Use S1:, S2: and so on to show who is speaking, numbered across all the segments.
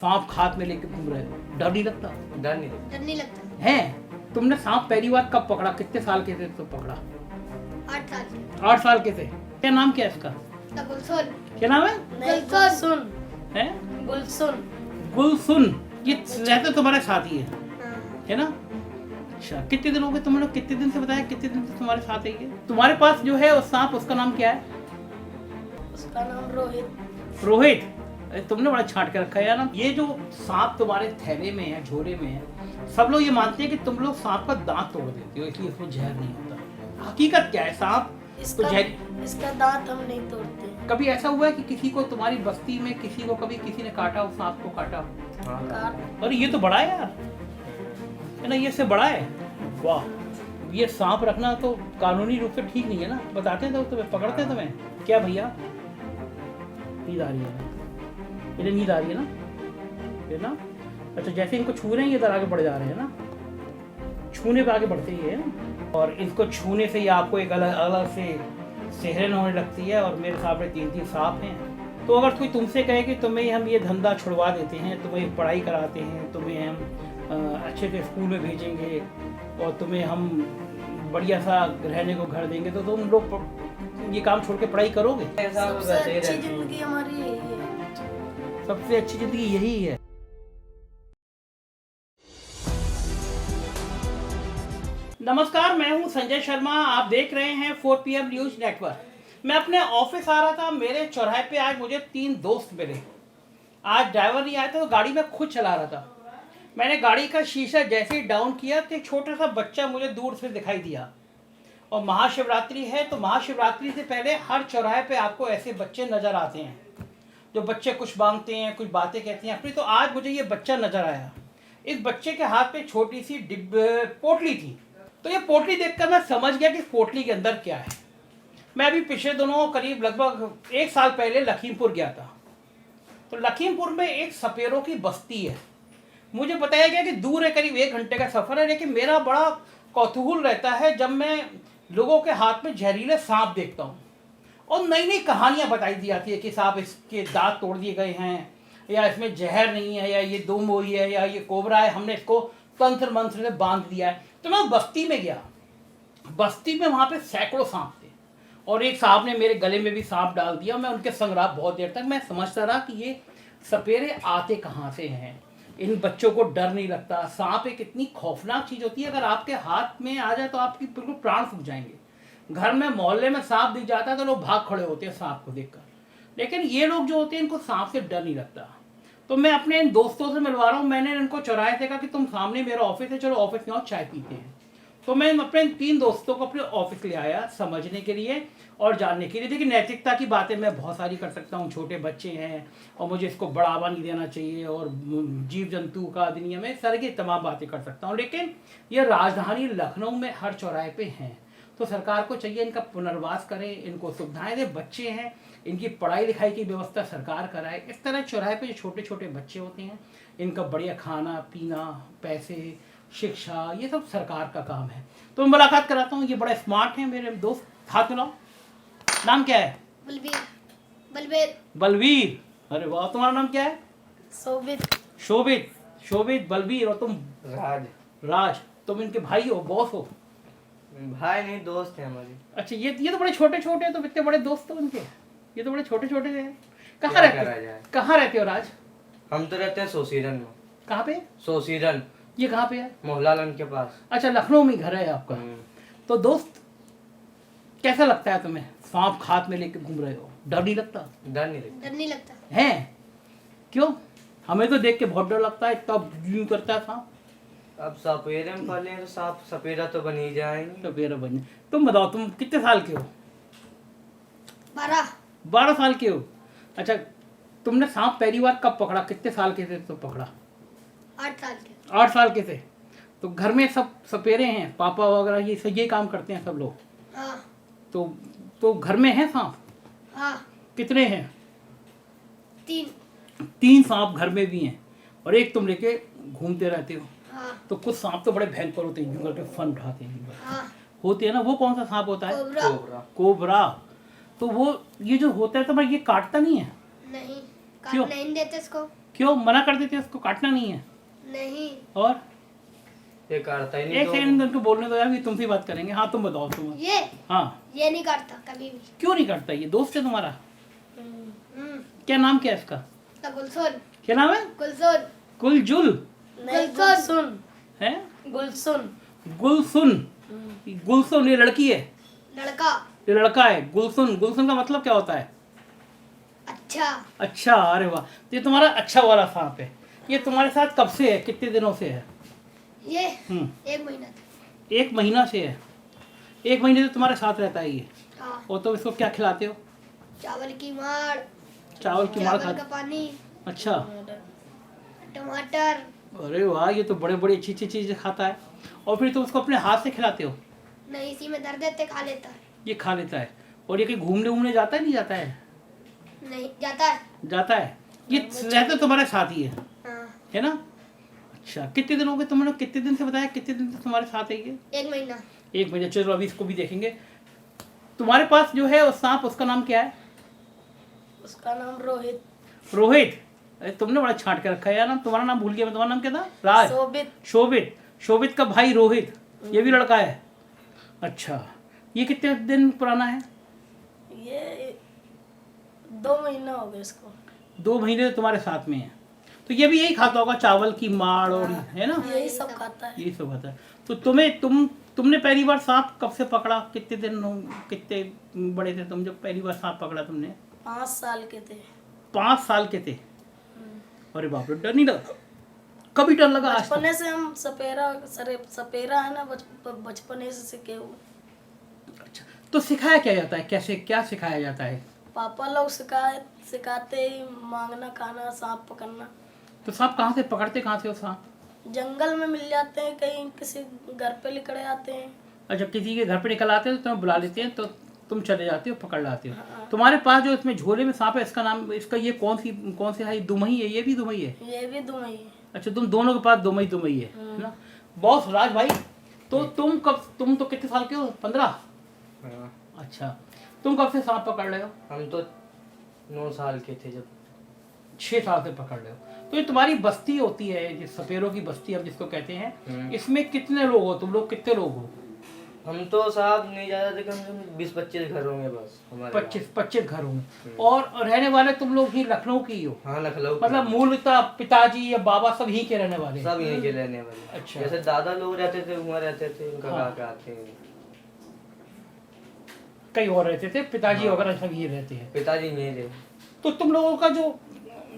S1: सांप हाथ में लेके घूम रहे हो, डर नहीं लगता?
S2: डर नहीं लगता।
S1: है तुमने सांप पहली बार कब पकड़ा? कितने साल के थे तो पकड़ा?
S2: 8 साल के।
S1: 8 साल के थे। क्या नाम क्या है इसका?
S2: गुलसुन।
S1: क्या नाम है?
S2: गुलसुन।
S1: है
S2: गुलसुन।
S1: गुलसुन। ये रहता तुम्हारे साथ ही है
S2: हाँ।
S1: है ना? अच्छा, कितने दिन हो गए तुम लोग? कितने दिन से बताया? कितने दिन से तुम्हारे साथ है ये? तुम्हारे पास जो है उस सांप, उसका नाम क्या है?
S2: उसका नाम रोहित।
S1: रोहित। अरे तुमने बड़ा छांट के रखा है यार ना। ये जो सांप तुम्हारे थैले में है, झोले में है, सब लोग ये मानते हैं कि तुम लोग सांप का दांत तोड़ देते हो, इसलिए इसमें जहर नहीं होता। हकीकत क्या है? सांप तो जहर।
S2: इसका दांत हम नहीं तोड़ते।
S1: कभी ऐसा हुआ है कि किसी को तुम्हारी बस्ती में किसी को कभी किसी ने काटा हो, सांप को काटा हो? अरे ये तो बड़ा है यार, है ना? ये से बड़ा है। वाह, ये सांप रखना तो कानूनी रूप से ठीक नहीं है ना? बताते हैं तो तुम्हें, पकड़ते हैं तुम्हें क्या भैया? नींद आ रही है ना? इन्हें नींद आ रही है ना? है ना? अच्छा, जैसे इनको छू रहे हैं ये इधर आगे बढ़ जा रहे हैं ना, छूने पे आगे बढ़ते ही है। और इनको छूने से ही आपको एक अलग अलग से सेहरन होने लगती है। और मेरे सामने 3-3 सांप हैं। तो अगर कोई तुमसे कहे कि तुम्हें हम ये धंधा छुड़वा देते हैं, तुम्हें पढ़ाई कराते हैं, तुम्हें हम अच्छे से स्कूल में भेजेंगे और तुम्हें हम बढ़िया सा रहने को घर देंगे, तो तुम लोग ये काम छोड़ के पढ़ाई करोगे?
S2: सबसे अच्छी जिंदगी हमारी यही है।
S1: सबसे अच्छी जिंदगी यही है। नमस्कार, मैं हूं संजय शर्मा। आप देख रहे हैं 4 PM न्यूज नेटवर्क। मैं अपने ऑफिस आ रहा था, मेरे चौराहे पे आज मुझे 3 दोस्त मिले। आज ड्राइवर नहीं आया था तो गाड़ी में खुद चला रहा था। मैंने गाड़ी का शीशा जैसे ही डाउन किया तो एक छोटा सा बच्चा मुझे दूर से दिखाई दिया। और महाशिवरात्रि है, तो महाशिवरात्रि से पहले हर चौराहे पे आपको ऐसे बच्चे नजर आते हैं, जो बच्चे कुछ मांगते हैं, कुछ बातें कहते हैं अपनी। तो आज मुझे ये बच्चा नजर आया। इस बच्चे के हाथ पे छोटी सी पोटली थी। तो ये पोटली देखकर मैं समझ गया कि पोटली के अंदर क्या है। मैं अभी पिछले दिनों करीब लगभग 1 साल पहले लखीमपुर गया था। तो लखीमपुर में एक सपेरों की बस्ती है। मुझे बताया गया कि दूर है, करीब 1 घंटे का सफर है। लेकिन मेरा बड़ा कौतूहल रहता है जब मैं लोगों के हाथ में जहरीले सांप देखता हूँ और नई नई कहानियां बताई दी जाती है कि साहब इसके दांत तोड़ दिए गए हैं, या इसमें जहर नहीं है, या ये 2 मोई है, या ये कोबरा है, हमने इसको तंत्र मंत्र से बांध दिया है। तो मैं बस्ती में गया। बस्ती में वहाँ पे सैकड़ों सांप थे और एक साहब ने मेरे गले में भी सांप डाल दिया। मैं उनके संग रहा बहुत देर तक। मैं समझता रहा कि ये सपेरे आते कहाँ से हैं, इन बच्चों को डर नहीं लगता। सांप एक इतनी खौफनाक चीज़ होती है, अगर आपके हाथ में आ जाए तो आपकी बिल्कुल प्राण फूक जाएंगे। घर में मोहल्ले में सांप दिख जाता है तो लोग भाग खड़े होते हैं सांप को देखकर। लेकिन ये लोग जो होते हैं इनको सांप से डर नहीं लगता। तो मैं अपने इन दोस्तों से मिलवा रहा हूँ। मैंने इनको चौराहे से कहा कि तुम सामने मेरा ऑफिस है, चलो ऑफिस में आओ, चाय पीते हैं। तो मैं अपने 3 दोस्तों को अपने ऑफिस ले आया समझने के लिए और जानने के लिए। देखिए, नैतिकता की बातें मैं बहुत सारी कर सकता हूँ, छोटे बच्चे हैं और मुझे इसको बढ़ावा नहीं देना चाहिए, और जीव जंतु का अधिनियम है, सारी की तमाम बातें कर सकता हूँ। लेकिन ये राजधानी लखनऊ में हर चौराहे पे हैं, तो सरकार को चाहिए इनका पुनर्वास करे, इनको सुविधाएं दे। बच्चे हैं, इनकी पढ़ाई लिखाई की व्यवस्था सरकार कराए। इस तरह चौराहे पे जो छोटे छोटे बच्चे होते हैं, इनका बढ़िया खाना पीना, पैसे, शिक्षा, ये सब सरकार का काम है। तो मैं मुलाकात कराता हूँ। ये बड़े स्मार्ट हैं मेरे दोस्त। हाथ मिलाओ। नाम क्या है?
S2: बलवीर। बलवीर।
S1: बलवीर। अरे वाह, तुम्हारा नाम क्या है?
S2: शोभित।
S1: शोभित। शोभित, बलवीर। और तुम?
S3: राज।
S1: राज। तुम इनके भाई हो, बॉस हो?
S3: भाई नहीं, दोस्त है हमारी।
S1: अच्छा, ये तो बड़े छोटे छोटे हैं, तो इतने बड़े दोस्त तो इनके? ये तो बड़े छोटे छोटे हैं। कहाँ रहते हो राज?
S3: हम तो रहते हैं सोसीरन में।
S1: कहाँ पे?
S3: सोसीरन।
S1: ये कहाँ पे है?
S3: मोहल्लालन के पास।
S1: अच्छा, लखनऊ में घर है आपका। तो दोस्त, कैसा लगता है तुम्हें? सांप हाथ में लेके घूम रहे हो, डर नहीं लगता?
S3: डर नहीं लगता।
S2: डर नहीं लगता
S1: है? क्यों? हमें तो देख के बहुत डर लगता है, तब यूं करता है सांप।
S3: अब सपेरे में पाले हैं तो सांप सपेरा तो बन ही जाएंगे।
S1: सपेरा बन। तुम बताओ, तुम कितने साल के हो? 12 साल के हो। अच्छा, तुमने सांप पहली बार कब पकड़ा? कितने साल के थे तो पकड़ा?
S2: 8 साल के।
S1: 8 साल के थे। तो घर में सब सपेरे हैं, पापा वगैरह ये सब ये काम करते हैं सब लोग?
S2: हाँ।
S1: तो घर में है सांप?
S2: हाँ।
S1: कितने हैं?
S2: 3
S1: सांप घर में भी हैं और एक तुम लेके घूमते रहते हो।
S2: हाँ।
S1: तो कुछ सांप तो बड़े भयंकर होते हैं, यूं करके फन उठाते हैं।
S2: हाँ।
S1: होते हैं ना? वो कौन सा सांप होता है?
S3: कोबरा।
S1: कोबरा। तो वो ये जो होता है तो भाई ये काटता नहीं है?
S2: नहीं,
S1: क्यों?
S2: काट नहीं देते इसको।
S1: क्यों मना कर देते हैं उसको काटना नहीं है?
S2: नहीं।
S1: और
S3: ये काटता ही नहीं
S1: एक
S3: तो
S1: सेकंड उनको बोलने दो यार, तुमसे बात करेंगे। हाँ तुम बताओ तुम।
S2: ये
S1: हाँ
S2: ये नहीं काटता कभी भी।
S1: क्यों नहीं काटता? ये दोस्त है तुम्हारा?
S2: हम्म।
S1: क्या नाम क्या है इसका?
S2: तो गुलसुन।
S1: क्या नाम है?
S2: गुलसुन।
S1: कुलजुल
S2: गुलसुन।
S1: है?
S2: गुलसुन।
S1: गुलसुन। गुलसुन ये लड़की है,
S2: लड़का।
S1: ये लड़का है। गुलसुन, गुलसुन का मतलब क्या होता है?
S2: अच्छा।
S1: अच्छा, अरे वाह। तो ये तुम्हारा अच्छा वाला सांप है। ये तुम्हारे साथ कब से है, कितने दिनों से है?
S2: ये
S1: हम्म,
S2: 1 महीना था।
S1: 1 महीना से है। 1 महीने से तुम्हारे साथ रहता है ये।
S2: हाँ।
S1: और तुम इसको क्या खिलाते हो?
S2: चावल की माड़।
S1: चावल की मार
S2: चावल का
S1: खाते?
S2: पानी।
S1: अच्छा,
S2: टमाटर।
S1: अरे वाह, ये तो बड़े बड़ी अच्छी अच्छी चीजें खाता है। और फिर तुम उसको अपने हाथ से खिलाते हो?
S2: नहीं, इसी में दर्द देते खा लेता है।
S1: ये खा लेता है। और ये कहीं घूमने घूमने जाता है, नहीं जाता है?
S2: नहीं जाता है।
S1: जाता है। ये रहता तुम्हारे साथ ही
S2: हाँ।
S1: है ना? अच्छा, कितने दिन हो गए? तुमने कितने दिन से बताया, कितने दिन से तुम्हारे साथ है ये?
S2: 1 महीना।
S1: 1 महीने। चलो अभी इसको भी देखेंगे। तुम्हारे पास जो है वो सांप, उसका नाम क्या है?
S2: उसका नाम रोहित।
S1: रोहित? अरे तुमने बड़ा छांट के रखा है यार नाम। तुम्हारा नाम भूल गया मैं। तुम्हारा नाम क्या था? राज।
S2: शोभित।
S1: शोभित। शोभित का भाई रोहित, ये भी लड़का है? अच्छा, ये कितने दिन पुराना है?
S2: ये 2 महीना हो गया इसको।
S1: 2 महीने से तुम्हारे साथ में है। तो ये भी यही खाता होगा, चावल की माड़ और, है ना?
S2: यही सब खाता है।
S1: यही सब खाता है। तो तुमने पहली बार सांप कब से पकड़ा? कितने दिन हो, कितने बड़े थे तुम जब पहली बार सांप पकड़ा तुमने?
S2: 5 साल के थे।
S1: 5 साल के थे? अरे बाप रे, डर नहीं लगा? कभी डर लगा? आज तक?
S2: बचपने से हम सपेरा है ना, बचपने से सीखे हुए।
S1: अच्छा, तो सिखाया क्या जाता है? कैसे, क्या सिखाया जाता है?
S2: पापा लोग सिखाते ही मांगना, खाना, सांप पकड़ना।
S1: तो सांप कहाँ से पकड़ते, कहाँ से हो सांप?
S2: जंगल में मिल जाते हैं, कहीं किसी घर पे लिखड़े आते हैं।
S1: और जब किसी के घर पे निकल आते हैं तो तुम्हें बुला लेते हैं, तो तुम चले जाते हो, पकड़ लाते हो। तुम्हारे पास जो इसमें झोले में सांप है, इसका नाम, इसका ये कौन सी है? दुमही है? ये भी दुमही है?
S2: ये भी दुमई है।
S1: अच्छा, तुम दोनों के पास दुमही है ना? बॉस राज भाई, तो तुम तो कितने साल के हो? 15?
S3: हाँ।
S1: अच्छा, तुम कब से सांप पकड़ रहे हो?
S3: हम तो 9 साल के थे जब।
S1: 6 साल से पकड़ रहे हो। तो ये तुम्हारी बस्ती होती है, जिस सपेरों की बस्ती हम जिसको कहते हैं, इसमें कितने लोग हो तुम लोग? कितने लोग हो?
S3: हम तो साहब नहीं ज्यादा थे, कम से कम 20-25 घर होंगे बस हमारे।
S1: 25 घर होंगे। और रहने वाले तुम लोग ही लखनऊ के ही हो?
S3: हाँ, लखनऊ।
S1: मतलब मूलतः पिताजी या बाबा सब यहीं के रहने वाले?
S3: सब यहीं के रहने वाले।
S1: अच्छा।
S3: जैसे दादा लोग रहते थे वहाँ रहते थे, उनका
S1: हाँ।
S3: काका आते हैं।
S1: कहीं और रहते थे? पिताजी
S3: हाँ।
S1: वगैरह सब यहीं रहते हैं?
S3: पिताजी यहीं थे।
S1: तो तुम लोगों का जो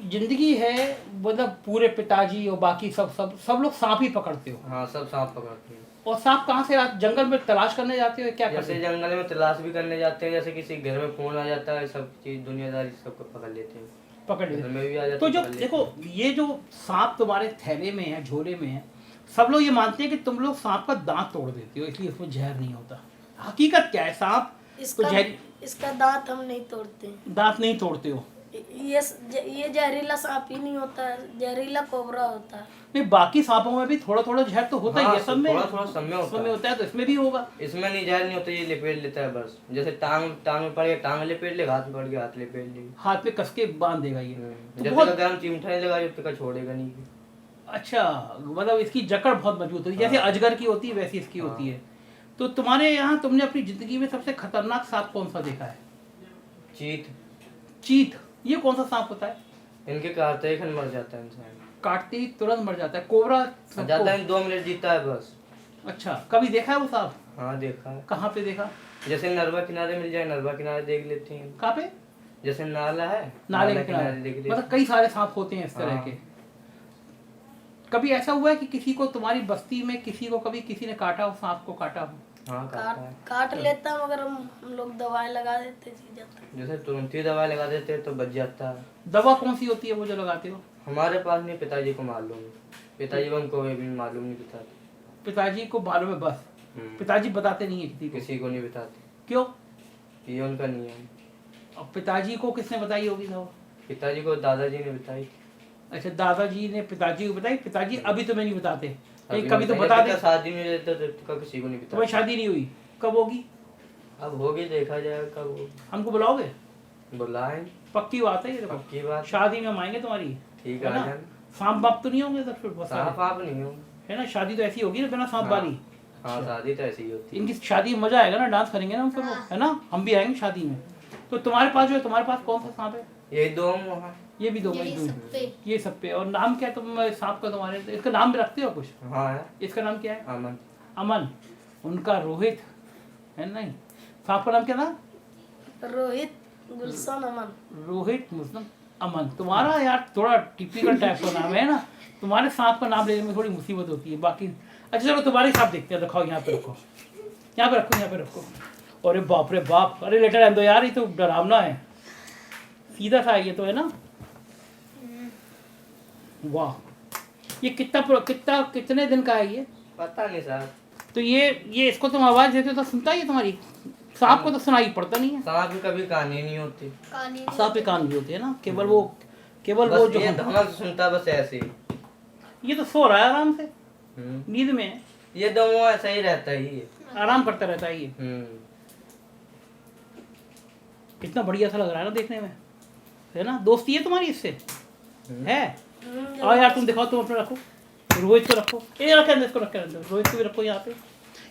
S1: जिंदगी है, मतलब पूरे पिताजी और बाकी सब लोग सांप ही पकड़ते हो?
S3: हाँ, सब सांप पकड़ते हैं।
S1: और सांप कहाँ से जंगल में तलाश करने जाते हो, क्या करते
S3: जैसे
S1: हो?
S3: जंगल में तलाश भी करने जाते हैं, जैसे किसी घर में फोन आ जाता है, सब चीज दुनियादारी सबको पकड़ लेते हैं।
S1: पकड़
S3: घर
S1: लेते
S3: में भी आ जाते
S1: तो
S3: हैं,
S1: जो
S3: पकड़ लेते
S1: देखो, ये जो सांप तुम्हारे थैले में है, झोले में है, सब लोग ये मानते हैं कि तुम लोग सांप का दांत तोड़ देते हो, इसलिए उसमें जहर नहीं होता। हकीकत क्या है? सांप को
S2: इसका दांत हम नहीं तोड़ते।
S1: दांत नहीं तोड़ते हो?
S2: ये जहरीला सांप ही नहीं होता है, जहरीला कोबरा होता है।
S1: नहीं, बाकी सांपों में भी थोड़ा थोड़ा जहर तो होता ही
S3: हाँ,
S1: है, सब में
S3: थोड़ा-थोड़ा सब में होता है।
S1: होता है, तो इसमें भी होगा।
S3: इसमें नहीं, जहर नहीं होता, ये लपेट लेता है बस। जैसे टांग में पड़ गया टांग लपेट ले, हाथ में पड़ गया हाथ लपेट ले।
S1: हाथ पे कस के बांध देगा ये। तो
S3: जब
S1: बहुत
S3: तक अगर हम चिमटा नहीं लगा जब तक छोड़ेगा नहीं।
S1: अच्छा, मतलब इसकी जकड़ बहुत मजबूत होती है, जैसे अजगर की होती है वैसी इसकी होती है। तो तुम्हारे यहाँ तुमने अपनी जिंदगी में सबसे खतरनाक सांप कौन सा देखा है?
S3: चीत।
S1: चीत? ये कौन सा सांप होता है?
S3: इनके काटते ही खन मर जाता है इंसान।
S1: काटते ही तुरंत मर जाता है? कोबरा
S3: जाता है 2 मिनट जीता है बस।
S1: अच्छा, कभी देखा है वो सांप?
S3: हाँ, देखा है।
S1: कहाँ पे देखा?
S3: जैसे नरवा किनारे मिल जाए, नरवा किनारे देख लेते हैं।
S1: कहाँ पे?
S3: जैसे नाला है,
S1: नाले के
S3: किनारे
S1: किनारे।
S3: देख लेते
S1: मतलब कई सारे सांप होते हैं इस तरह
S3: हाँ।
S1: के। कभी ऐसा हुआ है कि किसी को तुम्हारी बस्ती में कभी किसी ने काटा हो, सांप को काटा हो?
S3: हाँ, काटता है।
S2: काट लेता मगर हम लोग दवाई लगा देते, जी जाता।
S3: जैसे तुरंत ही दवाई लगा देते हैं तो बच जाता है।
S1: दवा कौन सी होती है वो जो लगाते हो?
S3: हमारे पास नहीं, पिताजी को मालूम है। पिताजी को हमको भी मालूम नहीं बताते।
S1: पिताजी को मालूम है बस? पिताजी बताते नहीं है
S3: किसी को नहीं बताते।
S1: क्यों?
S3: ये उनका नियम।
S1: अब पिताजी को किसने बताई होगी दवा?
S3: पिताजी को दादाजी ने बताई।
S1: अच्छा, दादाजी ने पिताजी को बताई। पिताजी अभी तुम्हें नहीं बताते?
S3: अभी
S1: कभी तो
S3: नहीं
S1: बता
S3: बताया,
S1: दे।
S3: शादी में रहता तो किसी को नहीं
S1: तुम्हें
S3: बताया।
S1: शादी नहीं हुई? कब होगी?
S3: अब होगी, देखा जाएगा कब होगी।
S1: हमको बुलाओगे?
S3: बुलाएं।
S1: पक्की बात है ये? देखो,
S3: पक्की बात।
S1: शादी में हम आएंगे तुम्हारी।
S3: ठीक
S1: है
S3: है
S1: ना?
S3: जान।
S1: सांप बाप तो नहीं होंगे इधर फिर बहुत सारे?
S3: सांप आप नहीं हो।
S1: है ना, शादी तो ऐसी होगी ना बिना सांप
S3: हाँ।
S1: वाली।
S3: हाँ शादी तो ऐसी ही होती है।
S1: इनकी शादी में मजा आएगा ना, डांस करेंगे ना हम सब लोग, है ना, हम भी आएंगे शादी में। तो तुम्हारे पास जो है, तुम्हारे पास कौन सा सांप है?
S3: ये दो वहाँ।
S1: ये भी दो भाई,
S4: यही
S1: दो
S4: सब पे।
S1: ये सब पे। और नाम क्या है तुम सांप का तुम्हारे? इसका नाम भी रखते हो कुछ?
S3: हाँ है
S1: इसका नाम क्या है?
S3: अमन।
S1: अमन। उनका रोहित है। नहीं, सांप का नाम क्या था?
S2: रोहित गुलशन अमन।
S1: रोहित मुस्लिम अमन। तुम्हारा यार थोड़ा टिपिकल टाइप का नाम है ना, तुम्हारे सांप का नाम लेने में थोड़ी मुसीबत होती है। बाकी अच्छा चलो तुम्हारे सांप देखते हैं, रखाओ यहाँ पे रखो, यहाँ पे रखो, यहाँ पे रखो। अरे बाप रे बाप, अरे लेटर आने दो यार, ये तो डरावना है, सीधा सा ये तो है ना। वाह, ये कितने दिन का है ये?
S3: पता नहीं सर।
S1: तो ये इसको तुम आवाज देते हो तो सुनता है ये तुम्हारी? सांप को तो सुनाई पड़ता नहीं है।
S3: सांप की कभी कहानी नहीं होती।
S4: कहानी
S1: सांप के कान भी होते हैं ना, केवल वो
S3: बस
S1: जो
S3: ये धमक सुनता बस ऐसे ही।
S1: ये तो सो रहा है आराम से, नींद में है।
S3: ये दोनों ऐसा ही रहता ही है।
S1: आराम करता रहता है ये।
S3: हम्म।
S1: कितना बढ़िया सा लग रहा है ना देखने में, है ना? दोस्ती है तुम्हारी इससे? है? आओ यार तुम दिखाओ, तुम अपना रखो, रोहित को रखो, ये रखे अंदर, इसको रखे अंदर, रोहित को भी रखो यहाँ पे।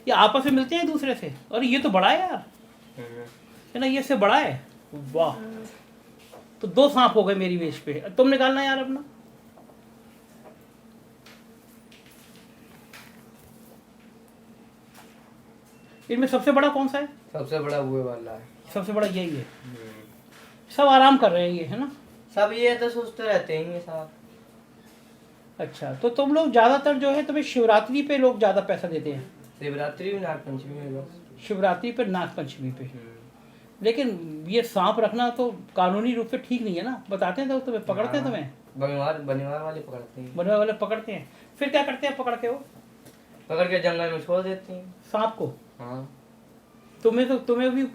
S1: ये आपस में मिलते हैं एक दूसरे से। और ये तो बड़ा है यार, है ना, ये इससे बड़ा है। वाह, तो दो सांप हो गए मेरी वेश पे। तुम निकालना यार अपना। इनमें सबसे बड़ा कौन सा है?
S3: सबसे बड़ा वो वाला है।
S1: सबसे बड़ा यही है। सब आराम कर रहे हैं ये, है ना?
S3: सब ये तो सुस्त रहते हैं ये साहब।
S1: अच्छा, तो तुम लोग ज्यादातर जो है तुम्हें शिवरात्रि पे लोग ज्यादा पैसा देते हैं?
S3: शिवरात्रि में, नागपंचमी में बस।
S1: शिवरात्रि पे, नाग पंचमी पे। लेकिन ये सांप रखना तो कानूनी रूप से ठीक नहीं है ना? बताते हैं तो तुम्हें, पकड़ते हैं तुम्हें?
S3: बनिवार वाले पकड़ते हैं।
S1: बनवा वाले पकड़ते हैं, फिर क्या करते हैं पकड़ के? वो
S3: पकड़ के जंगल में छोड़ देते हैं
S1: सांप को।
S3: हाँ।
S1: तुम्हें भी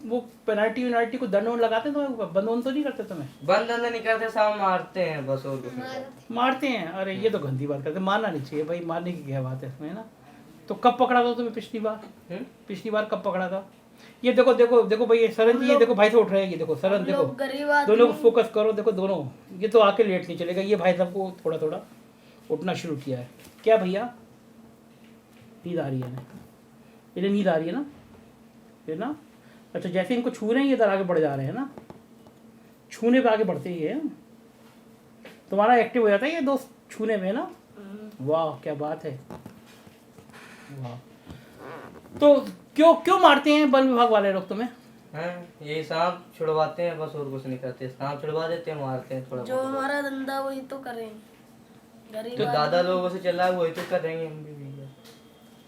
S1: वो पेनाल्टी को दंड वंड लगाते हैं तुम्हें? बंद वंद तो नहीं करते तुम्हें?
S3: बंद अंदर नहीं करते, सब मारते हैं बस, और कुछ नहीं।
S1: मारते हैं? अरे ये तो गंदी बात करते, मारना नहीं चाहिए भाई, मारने की क्या बात है इसमें, है ना? तो कब पकड़ा था तुम्हें पिछली बार? पिछली बार कब पकड़ा था? ये देखो देखो देखो भाई, ये सरन जी, ये देखो भाई से उठ रहे हैं, ये देखो सरन, देखो
S2: लोग गरीब आदमी।
S1: दोनों को फोकस करो, देखो दोनों, ये तो आके लेट नहीं चलेगा। ये भाई साहब को थोड़ा थोड़ा उठना शुरू किया है। क्या भैया, नींद आ रही है ना? इन्हें नींद आ रही है ना, है ना? अच्छा, जैसे इनको छू रहे हैं ये इधर आगे बढ़ जा रहे हैं ना, छूने पे आगे बढ़ते ही है। तुम्हारा एक्टिव हो जाता है ये दोस्त छूने में, ना? वाह क्या बात है, वाह। तो क्यों मारते हैं वन विभाग वाले लोग तुम्हें?
S3: हैं ये सांप छुड़वाते हैं बस, और कुछ नहीं करते। सांप छुड़वा देते हैं, मारते हैं थोड़ा
S2: जो
S3: बहुत।
S2: हमारा धंधा वही तो करें, गरीब
S3: तो
S2: आदमी।
S3: दादा लोगों से चला है वही तो कर रहे हैं हम भी भैया।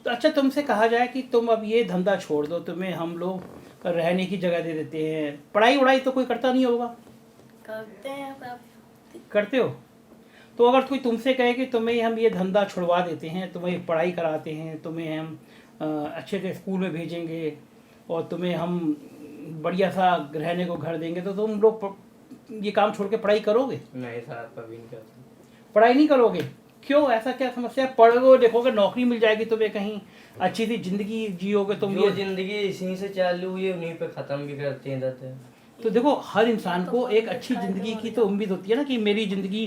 S1: तो अच्छा, तुमसे कहा जाए कि तुम अब ये धंधा छोड़ दो, तुम्हें हम लोग रहने की जगह दे देते हैं, पढ़ाई वढ़ाई तो कोई करता नहीं होगा?
S2: करते हैं आप।
S1: करते हो? तो अगर कोई तुमसे कहे कि तुम्हें हम ये धंधा छुड़वा देते हैं, तुम्हें पढ़ाई कराते हैं, तुम्हें हम अच्छे से स्कूल में भेजेंगे और तुम्हें हम बढ़िया सा रहने को घर देंगे, तो तुम लोग ये काम छोड़ के पढ़ाई करोगे?
S3: नहीं साहब कभी नहीं करते।
S1: पढ़ाई नहीं करोगे? क्यों, ऐसा क्या समस्या है? पढ़ोगे, देखोगे नौकरी मिल जाएगी तुम्हें, कहीं अच्छी सी जिंदगी जियोगे तुम।
S3: जो
S1: ये
S3: जिंदगी इसी से चालू हुई है उन्हीं पे खत्म भी करते हैं दादा।
S1: तो देखो, हर इंसान को एक अच्छी ज़िंदगी की तो उम्मीद होती है ना, कि मेरी ज़िंदगी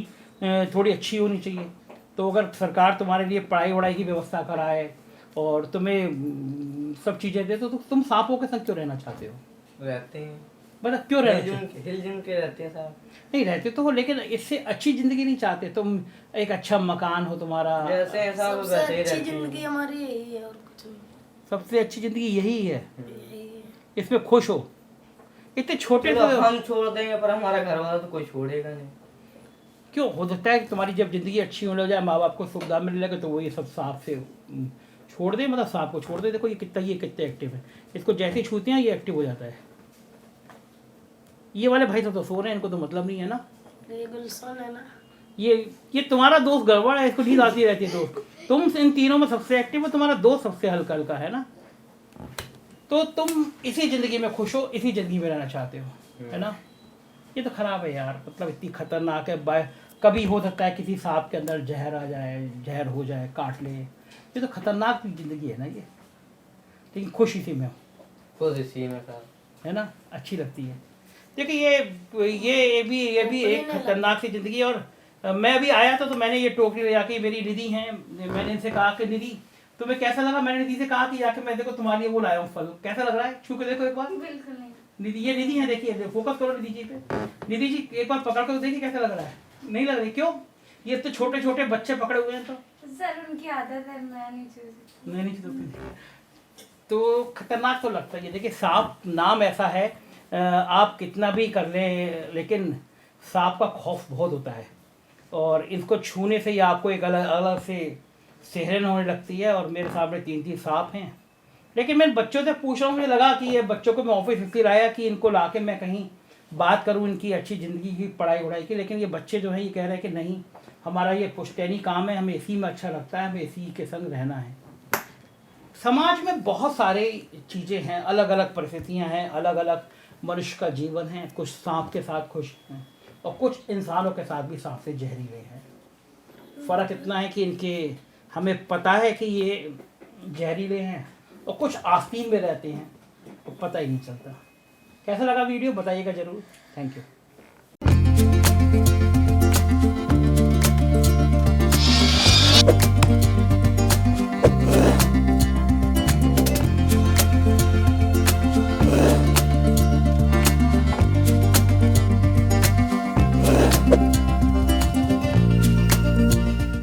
S1: थोड़ी अच्छी होनी चाहिए। तो अगर सरकार तुम्हारे लिए पढ़ाई वढ़ाई की व्यवस्था कराए और तुम्हें सब चीज़ें दे, तो तुम सांपों के संग क्यों रहना चाहते हो?
S3: रहते हैं,
S1: मतलब क्यों रहना चाहते?
S3: हिलजुल के रहते हैं साहब।
S1: नहीं रहते तो हो, लेकिन इससे अच्छी ज़िंदगी नहीं चाहते? तुम एक अच्छा मकान हो तुम्हारा,
S3: जैसे हैं साहब
S2: सबसे
S3: वैसे ही
S2: अच्छी
S3: रहते
S2: जिंदगी
S3: हैं।
S2: हमारी यही है और कुछ नहीं।
S1: सबसे अच्छी ज़िंदगी यही है,
S2: यही है।
S1: इसमें खुश हो। इतने छोटे
S3: चलो
S1: से
S3: हम छोड़ देंगे पर हमारा घर वाला तो कोई छोड़ेगा नहीं।
S1: क्यों? हो सकता है कि तुम्हारी जब ज़िंदगी अच्छी होने जाए, माँ बाप को सुविधा मिलने लगे, तो वो ये सब सांप से छोड़ दे, मतलब सांप को छोड़ दे। देखो ये कितने एक्टिव है, इसको जैसे ही छूते हैं ये एक्टिव हो जाता है। ये वाले भाई सब तो सो रहे हैं, इनको तो मतलब नहीं है ना।
S2: ये गुलशन है ना,
S1: ये तुम्हारा दोस्त गड़बड़ है, इसको नींद आती रहती है दोस्त। तुम इन तीनों में सबसे एक्टिव हो, तुम्हारा दोस्त सबसे हल्का हल्का है ना। तो तुम इसी ज़िंदगी में खुश हो, इसी ज़िंदगी में रहना चाहते हो, है ना? ये तो खराब है यार, मतलब इतनी खतरनाक है। कभी हो सकता है किसी सांप के अंदर जहर आ जाए, जहर हो जाए, काट ले। ये तो खतरनाक ज़िंदगी है ना ये, लेकिन खुश इसी में हो,
S3: खुद इसी में साहब,
S1: है ना? अच्छी लगती है। देखिए ये भी एक खतरनाक सी ज़िंदगी है। और मैं अभी आया था तो मैंने ये टोकरी ले जाके, मेरी निधि हैं, मैंने इनसे कहा कि निधि तुम्हें कैसा लगा, मैंने निधि से कहा कि जाके मैं देखो तुम्हारे लिए वो लाया हूँ फल, कैसा लग रहा है, छू के देखो एक बार।
S4: बिल्कुल नहीं।
S1: निधि, ये निधि है, देखिए फोकस करो निधि जी पे। निधि जी एक बार पकड़ कर देखिए कैसा लग रहा है। नहीं लग रही, क्यों? ये तो छोटे छोटे बच्चे पकड़े हुए हैं। तो
S4: सर उनकी आदत है, मैं नहीं चूज।
S1: नहीं तो खतरनाक तो लगता है ये। देखिए सांप नाम ऐसा है, आप कितना भी कर लें लेकिन सांप का खौफ बहुत होता है, और इनको छूने से ही आपको एक अलग अलग से सिहरन होने लगती है। और मेरे सामने 3 सांप हैं, लेकिन मैं बच्चों से पूछ रहा हूँ, मुझे लगा कि ये बच्चों को मैं ऑफिस इसलिए लाया कि इनको ला के मैं कहीं बात करूँ इनकी अच्छी ज़िंदगी की, पढ़ाई वढ़ाई की। लेकिन ये बच्चे जो हैं ये कह रहे हैं कि नहीं, हमारा ये पुश्तैनी काम है, हमें इसी में अच्छा लगता है, हमें इसी के संग रहना है। समाज में बहुत सारे चीज़ें हैं, अलग अलग परिस्थितियाँ हैं, अलग अलग मनुष्य का जीवन है। कुछ सांप के साथ खुश हैं और कुछ इंसानों के साथ भी सांप से जहरीले हैं। फ़र्क इतना है कि इनके हमें पता है कि ये जहरीले हैं, और कुछ आस्तीन में रहते हैं तो पता ही नहीं चलता। कैसा लगा वीडियो बताइएगा ज़रूर। Thank you.